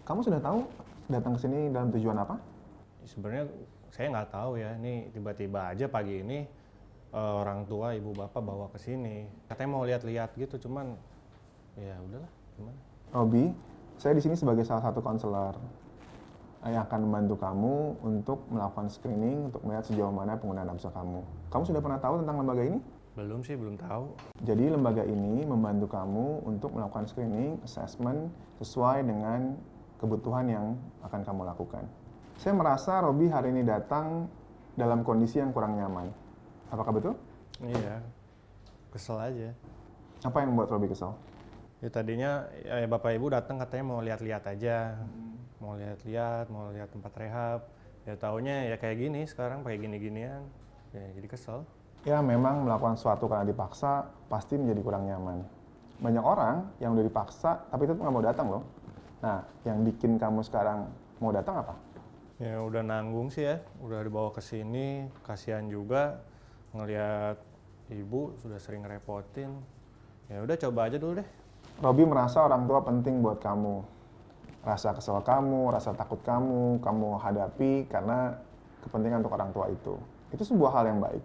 Kamu sudah tahu datang ke sini dalam tujuan apa? Sebenarnya saya nggak tahu ya, ini tiba-tiba aja pagi ini orang tua ibu bapak bawa ke sini. Katanya mau lihat-lihat gitu, cuman ya udahlah, gimana? Robi, saya di sini sebagai salah satu konselor yang akan membantu kamu untuk melakukan screening untuk melihat sejauh mana penggunaan nafsu kamu. Kamu sudah pernah tahu tentang lembaga ini? Belum sih, belum tahu. Jadi lembaga ini membantu kamu untuk melakukan screening, assessment sesuai dengan kebutuhan yang akan kamu lakukan. Saya merasa Robi hari ini datang dalam kondisi yang kurang nyaman. Apakah betul? Iya, kesel aja. Apa yang membuat Robi kesal? Ya tadinya bapak ibu datang katanya mau lihat-lihat aja, mau lihat tempat rehab. Ya taunya ya kayak gini sekarang, kayak gini-ginian. Ya jadi kesel. Ya memang melakukan sesuatu karena dipaksa pasti menjadi kurang nyaman. Banyak orang yang udah dipaksa tapi tetap nggak mau datang loh. Nah, yang bikin kamu sekarang mau datang apa? Ya udah nanggung sih ya, udah dibawa ke sini, kasihan juga ngelihat ibu sudah sering ngerepotin. Ya udah coba aja dulu deh. Robi merasa orang tua penting buat kamu. Rasa kesel kamu, rasa takut kamu hadapi karena kepentingan untuk orang tua itu. Itu sebuah hal yang baik.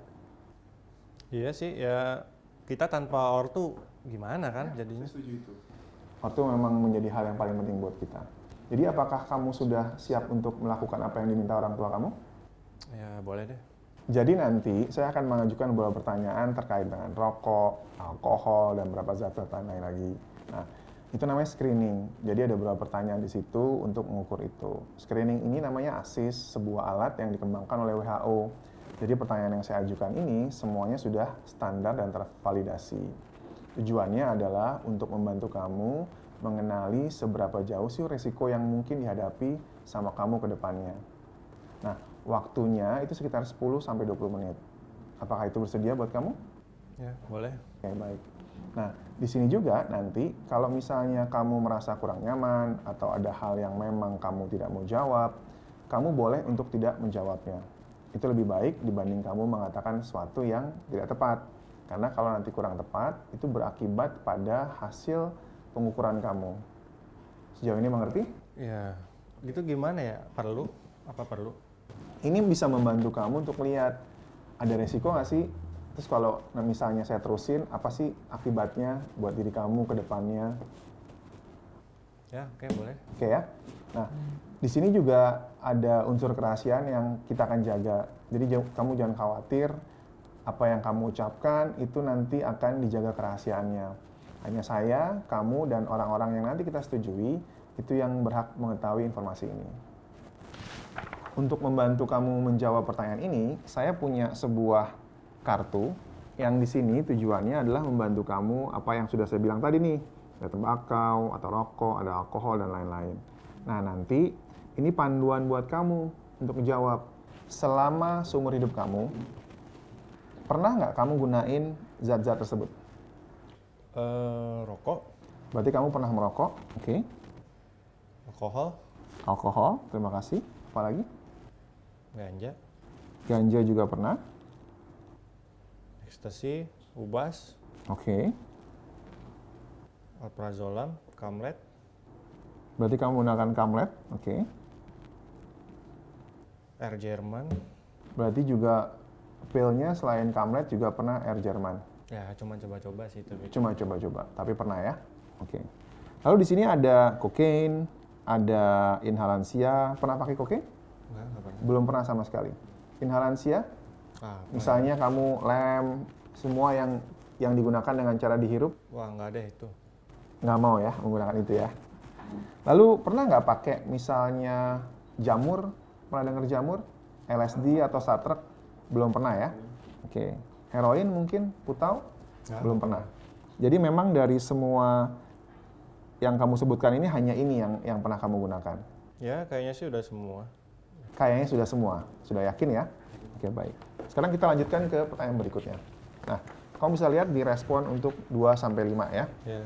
Iya sih, ya kita tanpa ortu gimana kan jadinya? Saya setuju itu. Ortu memang menjadi hal yang paling penting buat kita. Jadi apakah kamu sudah siap untuk melakukan apa yang diminta orang tua kamu? Ya boleh deh. Jadi nanti saya akan mengajukan beberapa pertanyaan terkait dengan rokok, alkohol, dan beberapa zat-zat lain lagi. Nah, itu namanya screening. Jadi ada beberapa pertanyaan di situ untuk mengukur itu. Screening ini namanya ASIS, sebuah alat yang dikembangkan oleh WHO. Jadi pertanyaan yang saya ajukan ini semuanya sudah standar dan tervalidasi. Tujuannya adalah untuk membantu kamu mengenali seberapa jauh sih resiko yang mungkin dihadapi sama kamu ke depannya. Nah, waktunya itu sekitar 10-20 menit. Apakah itu bersedia buat kamu? Ya, boleh. Oke, baik. Nah, di sini juga nanti kalau misalnya kamu merasa kurang nyaman atau ada hal yang memang kamu tidak mau jawab, kamu boleh untuk tidak menjawabnya. Itu lebih baik dibanding kamu mengatakan sesuatu yang tidak tepat. Karena kalau nanti kurang tepat, itu berakibat pada hasil pengukuran kamu. Sejauh ini mengerti? Ya, gitu gimana ya? Perlu? Apa perlu? Ini bisa membantu kamu untuk lihat ada resiko nggak sih? Terus kalau misalnya saya terusin, apa sih akibatnya buat diri kamu ke depannya? Ya, oke, boleh. Oke ya. Nah, di sini juga ada unsur kerahasiaan yang kita akan jaga. Jadi kamu jangan khawatir apa yang kamu ucapkan itu nanti akan dijaga kerahasiaannya. Hanya saya, kamu, dan orang-orang yang nanti kita setujui itu yang berhak mengetahui informasi ini. Untuk membantu kamu menjawab pertanyaan ini, saya punya sebuah kartu yang di sini tujuannya adalah membantu kamu apa yang sudah saya bilang tadi nih. Ada tembakau, atau rokok, ada alkohol, dan lain-lain. Nah, nanti ini panduan buat kamu untuk menjawab. Selama seumur hidup kamu, pernah nggak kamu gunain zat-zat tersebut? Rokok, Berarti kamu pernah merokok, oke. alkohol, Alkohol, terima kasih. Apalagi? ganja, Ganja juga pernah, ekstasi, ubas, oke. alprazolam, kamlet, Berarti kamu menggunakan kamlet, oke. air Jerman. Berarti juga pilnya selain kamlet juga pernah air Jerman. Ya, cuma coba-coba sih itu. Cuma coba-coba, tapi pernah ya? Oke. Lalu di sini ada kokain, ada inhalansia. Pernah pakai kokain? Enggak pernah. Belum pernah sama sekali. Inhalansia, Ah, misalnya kamu lem, semua yang digunakan dengan cara dihirup, wah nggak ada itu. nggak mau ya menggunakan itu ya. Lalu pernah nggak pakai misalnya jamur? Pernah dengar jamur? LSD atau satrek? Belum pernah ya? Oke. Heroin mungkin? Putau? Belum pernah. Jadi memang dari semua yang kamu sebutkan ini hanya ini yang pernah kamu gunakan. Ya, kayaknya sih udah semua. Kayaknya sudah semua. Sudah yakin ya? Oke, baik. Sekarang kita lanjutkan ke pertanyaan berikutnya. Nah, kamu bisa lihat di respon untuk 2-5 ya. Ya.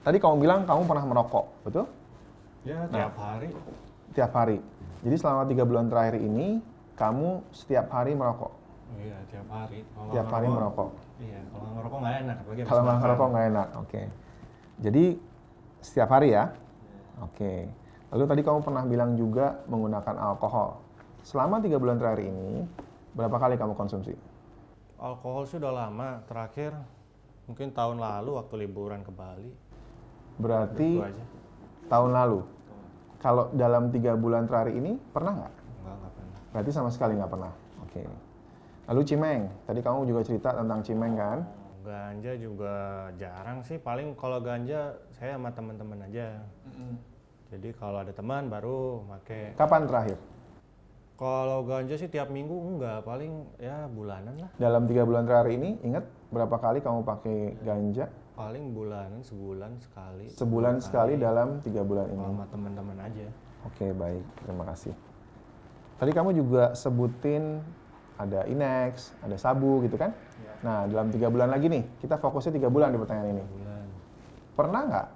Tadi kamu bilang kamu pernah merokok, betul? Ya, tiap hari. Tiap hari. Jadi selama 3 bulan terakhir ini, kamu setiap hari merokok? Iya, tiap hari. Kalau Tiap hari merokok? Iya, kalau nggak ngerokok nggak enak. Apalagi habis Kalau nggak makan. ngerokok nggak enak, oke. Jadi setiap hari ya? Oke. Lalu tadi kamu pernah bilang juga menggunakan alkohol. Selama 3 bulan terakhir ini, berapa kali kamu konsumsi? Alkohol sih udah lama, terakhir mungkin tahun lalu waktu liburan ke Bali. Berarti Itu aja. tahun lalu. Kalau dalam 3 bulan terakhir ini, pernah nggak? Enggak pernah. Berarti sama sekali nggak pernah. Oke. Lalu cimeng. Tadi kamu juga cerita tentang cimeng kan? Ganja juga jarang sih, paling kalau ganja saya sama teman-teman aja. Jadi kalau ada teman baru make. Kapan terakhir? Kalau ganja sih tiap minggu enggak, paling ya bulanan lah. Dalam 3 bulan terakhir ini, ingat berapa kali kamu pakai ganja? Paling bulanan, sebulan sekali. Sebulan 2 sekali kali. dalam 3 bulan ini. Sama teman-teman aja. Oke, baik. Terima kasih. Tadi kamu juga sebutin ada Inex, ada sabu gitu kan? Nah, dalam 3 bulan lagi nih, kita fokusnya 3 bulan di pertanyaan ini. Bulan. Pernah nggak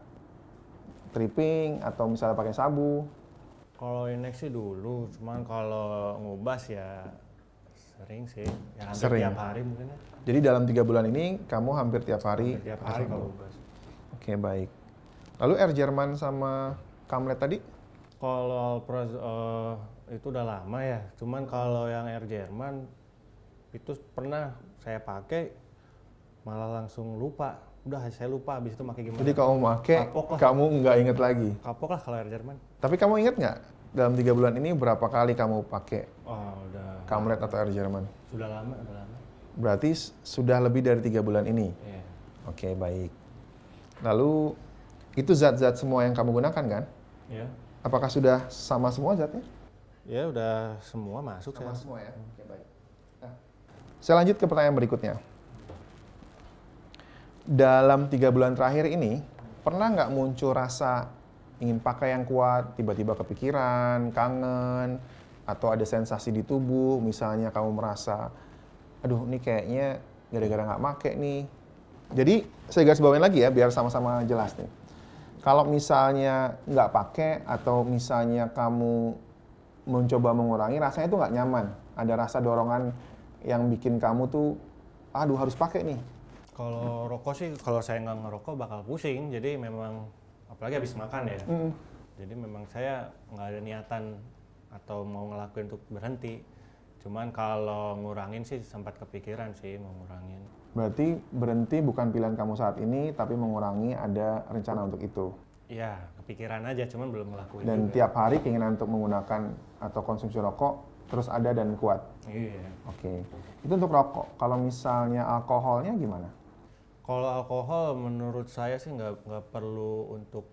tripping atau misalnya pakai sabu? Kalau Inex sih dulu, cuman kalau ngubas ya sering sih. Ya hampir Sering. tiap hari mungkin ya. Jadi dalam 3 bulan ini, kamu hampir tiap hari Hampir tiap pakai hari sabu. kalau ngubas. Oke, baik. Lalu Air Jerman sama Kamlet tadi? Kalau itu udah lama ya, cuman kalau yang Air Jerman itu pernah saya pakai malah langsung lupa. Udah saya lupa habis itu pakai gimana. Jadi kamu pakai, Kapok lah. kamu nggak inget lagi. Kapok lah kalau Air Jerman. Tapi kamu inget nggak dalam 3 bulan ini berapa kali kamu pakai Oh, udah Kamlet atau Air Jerman? sudah lama, udah lama. Berarti sudah lebih dari 3 bulan ini. Iya. Oke, baik. Lalu itu zat-zat semua yang kamu gunakan kan? Ya. Apakah sudah sama semua zatnya? Ya udah semua masuk saya. semua ya. Oke, baik. Nah, saya lanjut ke pertanyaan berikutnya. Dalam 3 bulan terakhir ini, pernah nggak muncul rasa ingin pakai yang kuat, tiba-tiba kepikiran, kangen, atau ada sensasi di tubuh, misalnya kamu merasa, aduh ini kayaknya gara-gara nggak make nih. Jadi, saya garis bawain lagi ya, biar sama-sama jelas nih. Kalau misalnya nggak pakai, atau misalnya kamu mencoba mengurangi, rasanya itu nggak nyaman. Ada rasa dorongan yang bikin kamu tuh, aduh harus pakai nih. Kalau rokok sih, kalau saya nggak ngerokok bakal pusing. Jadi memang, apalagi habis makan ya. Jadi memang saya nggak ada niatan atau mau ngelakuin untuk berhenti. Cuman kalau ngurangin sih sempat kepikiran sih mau ngurangin. Berarti berhenti bukan pilihan kamu saat ini, tapi mengurangi ada rencana untuk itu. Iya, kepikiran aja, cuman belum ngelakuin Dan juga. tiap hari keinginan untuk menggunakan atau konsumsi rokok terus ada dan kuat. Iya. Oke. Itu untuk rokok. Kalau misalnya alkoholnya gimana? Kalau alkohol menurut saya sih nggak perlu untuk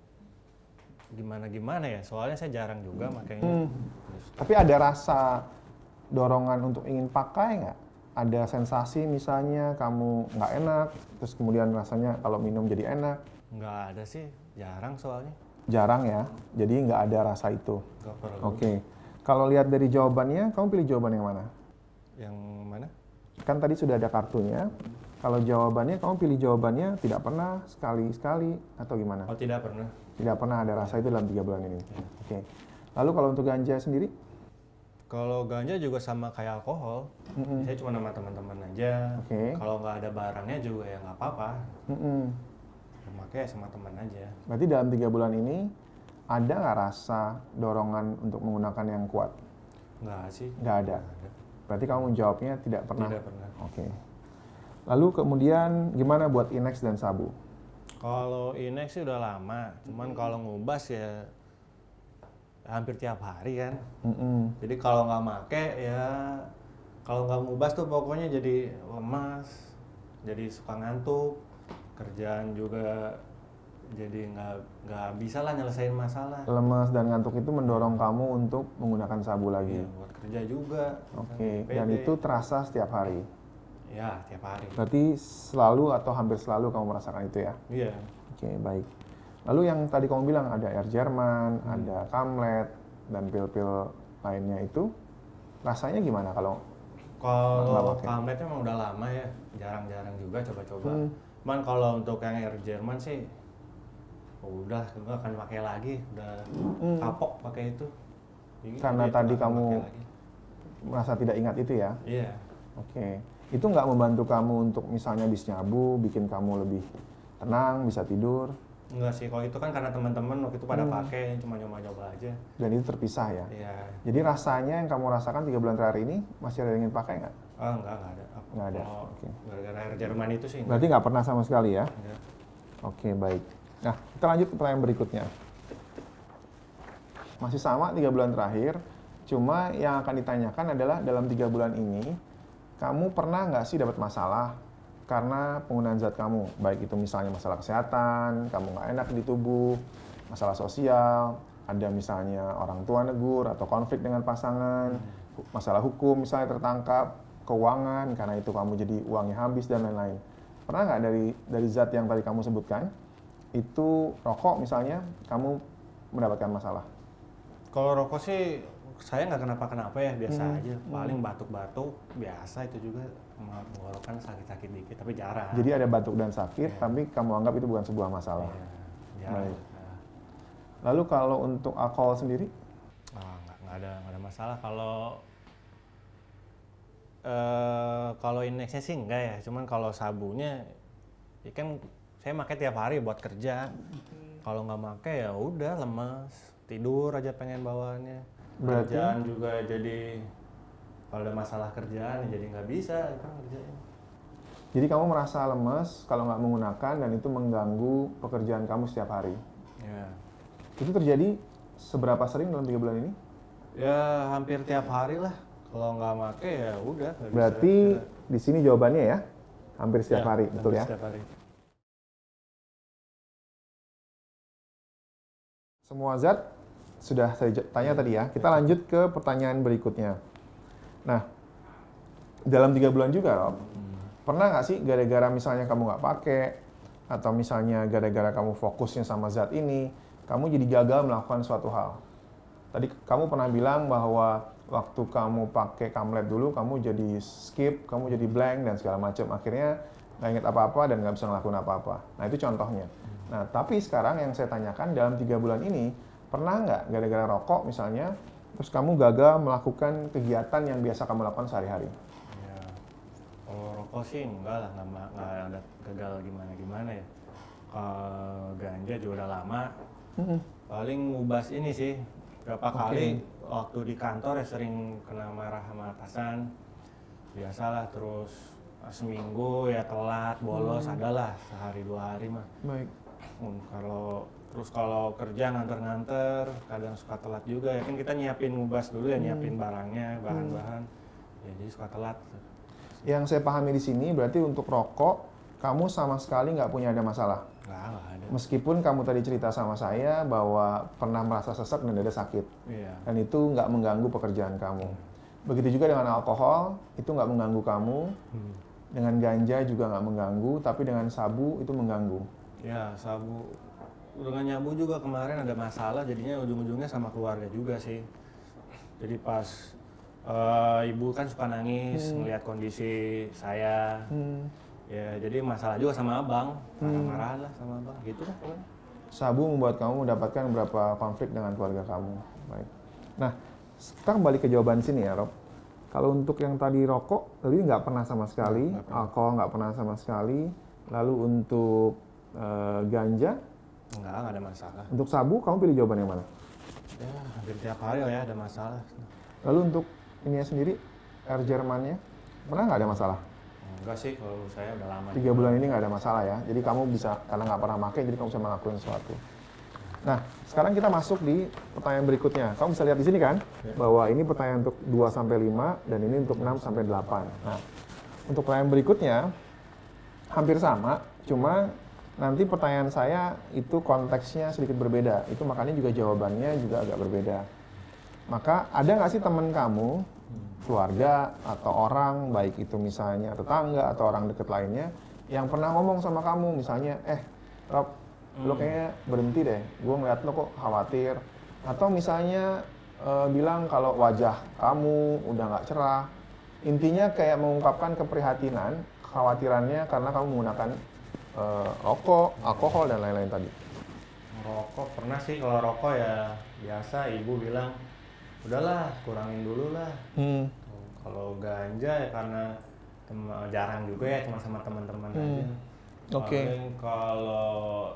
gimana-gimana ya. Soalnya saya jarang juga makanya. Tapi ada rasa dorongan untuk ingin pakai nggak? Ada sensasi misalnya kamu nggak enak, terus kemudian rasanya kalau minum jadi enak? Nggak ada sih, jarang soalnya. Jarang ya, jadi nggak ada rasa itu. Nggak perlu. Oke. Kalau lihat dari jawabannya, kamu pilih jawaban yang mana? Yang mana? Kan tadi sudah ada kartunya. Kalau jawabannya, kamu pilih jawabannya tidak pernah, sekali-sekali, atau gimana? Oh tidak pernah. Tidak pernah ada rasa itu dalam 3 bulan ini. Oke. Lalu kalau untuk ganja sendiri? Kalau ganja juga sama kayak alkohol. Saya cuma sama teman-teman aja. Oke. Kalau nggak ada barangnya juga ya nggak apa-apa. Mm-mm. Makanya sama teman aja. Berarti dalam 3 bulan ini, ada nggak rasa dorongan untuk menggunakan yang kuat? Nggak sih. Nggak ada. Berarti kamu menjawabnya tidak pernah? Tidak pernah. Oke. Lalu kemudian gimana buat Inex dan sabu? Kalau Inex sih udah lama. Cuman kalau ngubas ya hampir tiap hari kan. Mm-mm. Jadi kalau nggak make ya, kalau nggak ngubas tuh pokoknya jadi lemas, jadi suka ngantuk, kerjaan juga jadi nggak bisa lah nyelesain masalah. Lemas dan ngantuk itu mendorong kamu untuk menggunakan sabu lagi. Iya, buat kerja juga. Oke. misalnya Dan PD. itu terasa setiap hari. Ya tiap hari. Berarti selalu atau hampir selalu kamu merasakan itu ya? Iya. Oke, baik. Lalu yang tadi kamu bilang ada Air Jerman, ada Kamlet, dan pil-pil lainnya itu, rasanya gimana kalau nggak Kalau pakai? Kamletnya emang udah lama ya, jarang-jarang juga coba-coba. Hmm. Cuman kalau untuk yang Air Jerman sih, udah nggak akan pakai lagi, udah kapok pakai itu. Jadi Karena itu tadi nggak akan kamu pakai lagi. merasa tidak ingat itu ya? Iya. Oke. Itu nggak membantu kamu untuk misalnya habis nyabu, bikin kamu lebih tenang, bisa tidur? Enggak sih, kalau itu kan karena teman-teman waktu itu pada pakai, cuma nyoba-nyoba aja. Dan itu terpisah ya? Iya. Jadi rasanya yang kamu rasakan 3 bulan terakhir ini, masih ada yang ingin pakai nggak? Enggak ada. Nggak ada, Kalau oke. gara-gara air Jerman itu sih. Berarti nggak pernah sama sekali ya? Enggak. Oke, baik. Nah, kita lanjut ke pertanyaan berikutnya. Masih sama 3 bulan terakhir, cuma yang akan ditanyakan adalah dalam 3 bulan ini, kamu pernah nggak sih dapat masalah karena penggunaan zat kamu? Baik itu misalnya masalah kesehatan, kamu nggak enak di tubuh, masalah sosial, ada misalnya orang tua negur atau konflik dengan pasangan, masalah hukum misalnya tertangkap, keuangan, karena itu kamu jadi uangnya habis dan lain-lain. Pernah nggak dari zat yang tadi kamu sebutkan, itu rokok misalnya, kamu mendapatkan masalah? Kalau rokok sih saya nggak kenapa-kenapa ya, biasa aja. Paling batuk-batuk biasa, itu juga menggorokan sakit-sakit dikit, tapi jarang. Jadi ada batuk dan sakit, tapi kamu anggap itu bukan sebuah masalah. Iya, jarang. Baik. Lalu kalau untuk alkohol sendiri? Nggak ada masalah. Kalau indeksnya sih enggak ya, cuman kalau sabunya, ya kan saya pakai tiap hari buat kerja. Kalau nggak pakai ya udah lemes, tidur aja pengen bawaannya. Berarti? Kerjaan juga jadi, kalau ada masalah kerjaan ya jadi nggak bisa kan kerjain. Jadi kamu merasa lemes kalau nggak menggunakan dan itu mengganggu pekerjaan kamu setiap hari. Ya. Itu terjadi seberapa sering dalam 3 bulan ini? Ya hampir tiap hari lah. Kalau nggak pakai ya udah. Nggak Berarti bisa. di sini jawabannya ya, hampir setiap hari, Hampir betul ya? Setiap hari. Semua zat sudah saya tanya tadi ya. Kita lanjut ke pertanyaan berikutnya. Nah, dalam 3 bulan juga, Rob, pernah nggak sih gara-gara misalnya kamu nggak pakai, atau misalnya gara-gara kamu fokusnya sama zat ini, kamu jadi gagal melakukan suatu hal? Tadi kamu pernah bilang bahwa waktu kamu pakai Kamlet dulu, kamu jadi skip, kamu jadi blank, dan segala macam. Akhirnya nggak inget apa-apa dan nggak bisa ngelakuin apa-apa. Nah, itu contohnya. Nah, tapi sekarang yang saya tanyakan, dalam 3 bulan ini, pernah nggak gara-gara rokok misalnya, terus kamu gagal melakukan kegiatan yang biasa kamu lakukan sehari-hari? Ya. Kalau rokok sih enggak lah, nggak ada gagal gimana-gimana ya. Kalau ganja juga udah lama. Paling ngubas ini sih, berapa kali waktu di kantor ya sering kena marah sama atasan. Biasalah, terus seminggu ya telat, bolos, adalah sehari 2 hari mah. Baik. Kalau kerja nganter-nganter, kadang suka telat juga ya kan, kita nyiapin ngubas dulu ya, nyiapin barangnya, bahan-bahan. Ya jadi suka telat. Yang saya pahami di sini berarti untuk rokok, kamu sama sekali nggak punya ada masalah? Nggak ada. Meskipun kamu tadi cerita sama saya bahwa pernah merasa sesak dan dada sakit. Iya. Dan itu nggak mengganggu pekerjaan kamu. Begitu juga dengan alkohol, itu nggak mengganggu kamu. Dengan ganja juga nggak mengganggu, tapi dengan sabu itu mengganggu. Ya, sabu. Dengan nyabu juga kemarin ada masalah, jadinya ujung-ujungnya sama keluarga juga sih. Jadi pas ibu kan suka nangis melihat kondisi saya. Ya, jadi masalah juga sama abang, marah-marah lah sama abang, gitu lah. Sabu membuat kamu mendapatkan beberapa konflik dengan keluarga kamu. Baik. Nah, kita kembali ke jawaban sini ya, Rob. Kalau untuk yang tadi rokok, tadi nggak pernah sama sekali, alkohol nggak pernah sama sekali. Lalu untuk ganja, Nggak ada masalah. untuk sabu, kamu pilih jawaban yang mana? Ya, hampir tiap hari lah ya ada masalah. Lalu untuk ininya sendiri, air Jermannya, pernah nggak ada masalah? Enggak sih, kalau saya udah lama. 3 bulan ini nggak ada masalah ya. Jadi kamu bisa, karena nggak pernah pakai, jadi kamu bisa melakukan sesuatu. Nah, sekarang kita masuk di pertanyaan berikutnya. Kamu bisa lihat di sini kan, bahwa ini pertanyaan untuk 2-5 dan ini untuk 6-8. Nah, untuk pertanyaan berikutnya hampir sama, cuma nanti pertanyaan saya itu konteksnya sedikit berbeda. Itu makanya juga jawabannya juga agak berbeda. Maka ada nggak sih teman kamu, keluarga atau orang, baik itu misalnya tetangga atau orang deket lainnya, yang pernah ngomong sama kamu, misalnya, Rob, lo kayaknya berhenti deh, gue ngeliat lo kok khawatir. Atau misalnya bilang kalau wajah kamu udah nggak cerah. Intinya kayak mengungkapkan keprihatinan, kekhawatirannya karena kamu menggunakan rokok, alkohol, dan lain-lain tadi. Rokok pernah sih, kalau rokok ya biasa ibu bilang, udahlah kurangin dulu lah. Kalau ganja ya karena jarang juga ya, cuma sama teman-teman aja. Oke. Paling kalau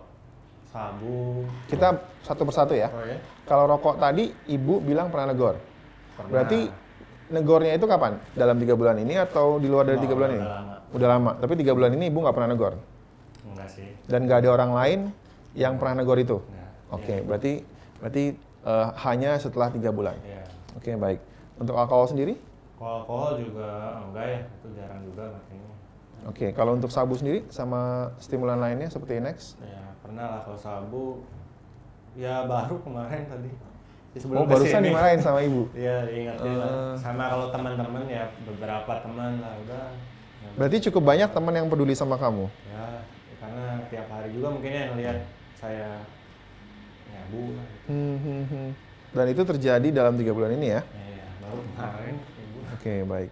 sabu. Kita satu persatu ya. Oh ya? Kalau rokok tadi, ibu bilang pernah negor. Pernah. Berarti negornya itu kapan? Dalam 3 bulan ini atau di luar dari 3 bulan ini? Udah lama. Udah lama. Tapi 3 bulan ini ibu nggak pernah negor. Enggak sih. Dan nggak ada orang lain yang pernah negor itu. Enggak. Oke, berarti hanya setelah 3 bulan. Iya. Oke, baik. Untuk alkohol sendiri? Kalau alkohol juga enggak ya, itu jarang juga makanya. Oke, kalau untuk sabu sendiri sama stimulan lainnya seperti Inex? Ya pernah lah kalau sabu. Ya baru kemarin tadi. Ya, Oh, barusan kesini. dimarahin sama ibu. Iya, diingetin lah. Sama kalau teman-teman ya beberapa teman lah udah. Ya, Berarti cukup banyak teman yang peduli sama kamu. ya, karena tiap hari juga mungkin ya ngelihat saya nyabu lah. Dan itu terjadi dalam 3 bulan ini ya? Ya, baru kemarin ibu. Oke, baik.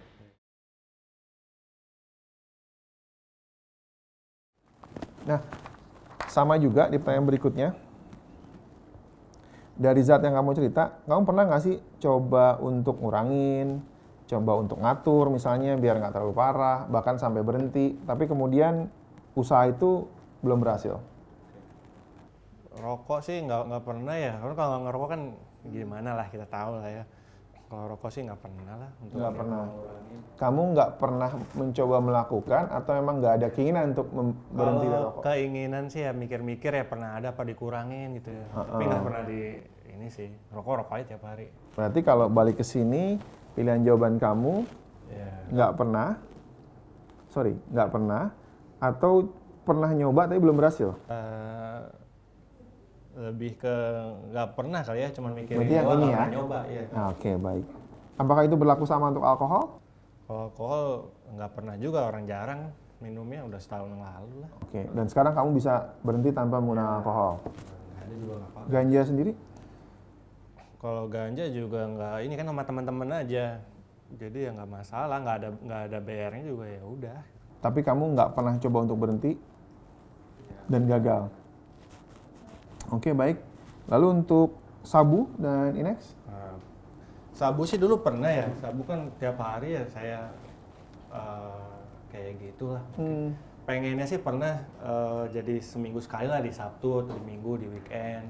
Nah, sama juga di pertanyaan berikutnya. Dari zat yang kamu cerita, kamu pernah nggak sih coba untuk ngurangin, coba untuk ngatur misalnya biar nggak terlalu parah, bahkan sampai berhenti, tapi kemudian usaha itu belum berhasil? Rokok sih nggak pernah ya, karena kalau ngerokok kan gimana lah kita tahu lah ya. Kalau rokok sih nggak pernah lah untuk Nggak pernah. ngurangin. Kamu nggak pernah mencoba melakukan atau memang nggak ada keinginan untuk berhenti dari Kalau rokok? keinginan sih ya mikir-mikir ya pernah ada apa dikurangin gitu ya. Tapi nggak pernah di ini sih rokok aja tiap hari. Berarti kalau balik ke sini, pilihan jawaban kamu Ya. nggak pernah, atau pernah nyoba tapi belum berhasil? Lebih ke nggak pernah kali ya, cuman mikirin Berarti yang doang, ini nggak ya? pernah nyoba ya. Nah, oke, baik. Apakah itu berlaku sama untuk alkohol? Kalau alkohol nggak pernah juga, orang jarang minumnya udah setahun yang lalu lah. Oke, dan sekarang kamu bisa berhenti tanpa menggunakan alkohol. Nggak ada juga nggak apa-apa. Ganja sendiri? Kalau ganja juga nggak, ini kan sama teman-teman aja. Jadi ya nggak masalah, nggak ada bayarnya juga ya udah. Tapi kamu nggak pernah coba untuk berhenti dan gagal. Oke, baik. Lalu untuk sabu dan Inex? Nah, sabu sih dulu pernah ya, sabu kan tiap hari ya saya kayak gitulah. Pengennya sih pernah jadi seminggu sekali lah di Sabtu atau di Minggu di weekend.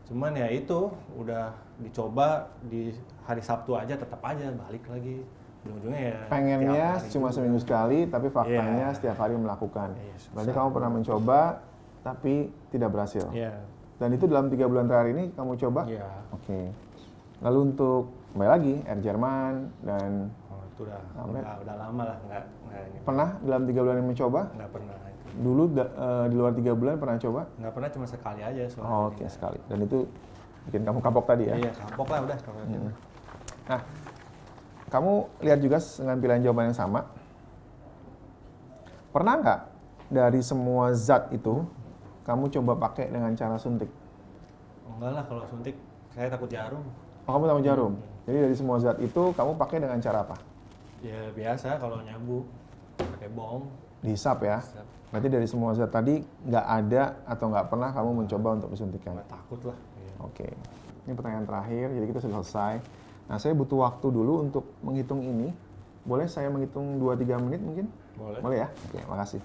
Cuman ya itu udah dicoba di hari Sabtu aja tetap aja balik lagi. Ujung-ujungnya ya Pengennya tiap hari cuma juga. seminggu sekali, tapi faktanya Iya. setiap hari melakukan. Iya, susah. Berarti kamu pernah mencoba, tapi tidak berhasil. Iya. Dan itu dalam 3 bulan terakhir ini kamu coba? Iya. Oke. Lalu untuk kembali lagi, Air Jerman dan Oh, itu Amret. udah lama lah nggak ini. pernah dalam 3 bulan ini mencoba? Nggak pernah itu. Dulu di luar 3 bulan pernah coba? Nggak pernah, cuma sekali aja soalnya. Oh, oke, sekali. Dan itu bikin kamu kapok tadi ya? Iya, kapok lah udah kalau gitu. Nah, kamu lihat juga dengan pilihan jawaban yang sama. Pernah nggak dari semua zat itu, kamu coba pakai dengan cara suntik? Enggak lah, kalau suntik saya takut jarum. Oh, kamu tahu jarum? Jadi dari semua zat itu, kamu pakai dengan cara apa? Ya biasa kalau nyabu pakai bom. Dihisap ya? Hisap. Berarti dari semua zat tadi, nggak ada atau nggak pernah kamu mencoba untuk disuntikkan? Nggak takut lah. Iya. Oke, ini pertanyaan terakhir, jadi kita sudah selesai. Nah, saya butuh waktu dulu untuk menghitung ini. Boleh saya menghitung 2-3 menit mungkin? Boleh. Boleh ya? Oke, makasih.